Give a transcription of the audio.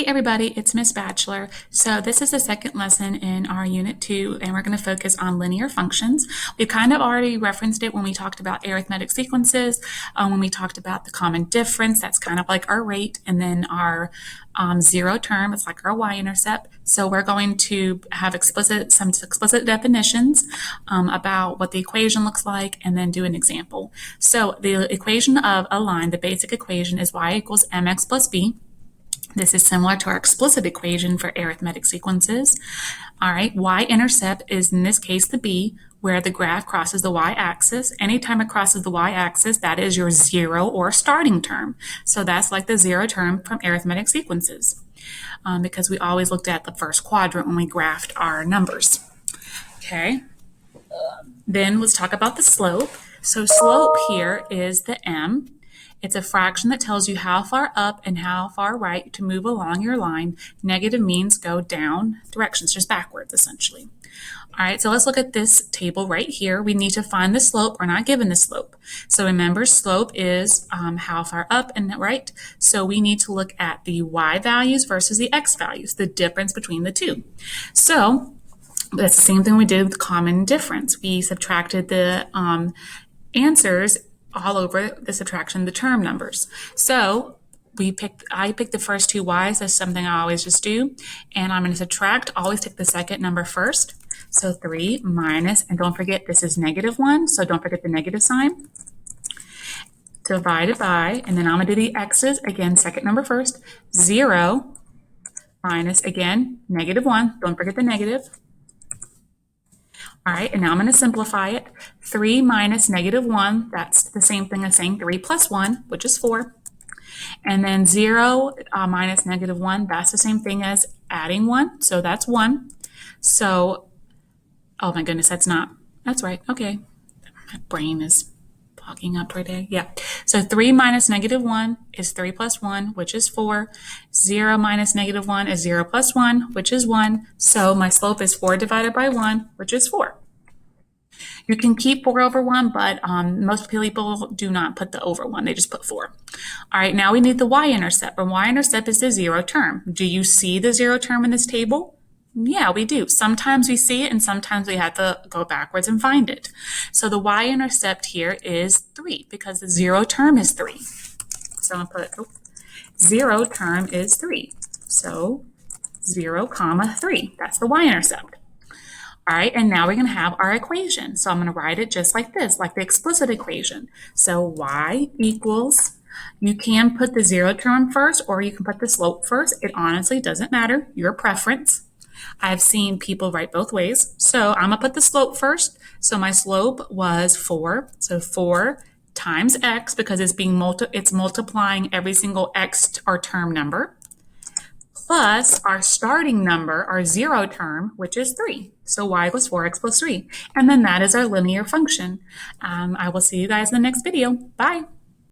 everybody, it's Miss Batchelor. So this is the second lesson in our Unit 2, and we're going to focus on linear functions. We've kind of already referenced it when we talked about arithmetic sequences, when we talked about the common difference, that's kind of like our rate, and then our zero term, it's like our y-intercept. So we're going to have some explicit definitions about what the equation looks like, and then do an example. So the equation of a line, the basic equation is y equals mx plus b. This is similar to our explicit equation for arithmetic sequences. All right, y-intercept is in this case the b, where the graph crosses the y-axis. Anytime it crosses the y-axis, that is your zero or starting term. So that's like the zero term from arithmetic sequences, because we always looked at the first quadrant when we graphed our numbers. Okay, then let's talk about the slope. So slope here is the m. It's a fraction that tells you how far up and how far right to move along your line. Negative means go down directions, just backwards, essentially. All right, so let's look at this table right here. We need to find the slope. We're not given the slope. So remember, slope is how far up and right. So we need to look at the y values versus the x values, the difference between the two. So that's the same thing we did with common difference. We subtracted the answers all over the subtraction, the term numbers. So I picked the first two y's. That's something I always just do. And I'm going to subtract, always take the second number first. So 3 minus, and don't forget this is -1, so don't forget the negative sign. Divided by, and then I'm going to do the x's, again, second number first. 0 minus, again, -1, don't forget the negative. All right, and now I'm going to simplify it. 3 minus -1, that's the same thing as saying 3 plus 1, which is 4. And then 0 minus -1, that's the same thing as adding 1, so that's 1. So, oh my goodness, that's right, okay. My brain is fogging up today, yeah. So 3 minus -1 is 3 plus 1, which is 4. 0 minus -1 is 0 plus 1, which is 1. So my slope is 4 divided by 1, which is 4. You can keep 4 over 1, but most people do not put the over 1. They just put 4. All right, now we need the y-intercept. And y-intercept is the zero term. Do you see the zero term in this table? Yeah, we do. Sometimes we see it, and sometimes we have to go backwards and find it. So the y-intercept here is 3, because the zero term is 3. So I'm going to put, zero term is 3. So 0, 3. That's the y-intercept. All right, and now we're going to have our equation. So I'm going to write it just like this, like the explicit equation. So y equals, you can put the zero term first, or you can put the slope first. It honestly doesn't matter, your preference. I've seen people write both ways. So I'm going to put the slope first. So my slope was 4. So 4 times x, because it's multiplying every single x or term number, plus our starting number, our zero term, which is 3. So y equals 4x plus 3. And then that is our linear function. I will see you guys in the next video. Bye.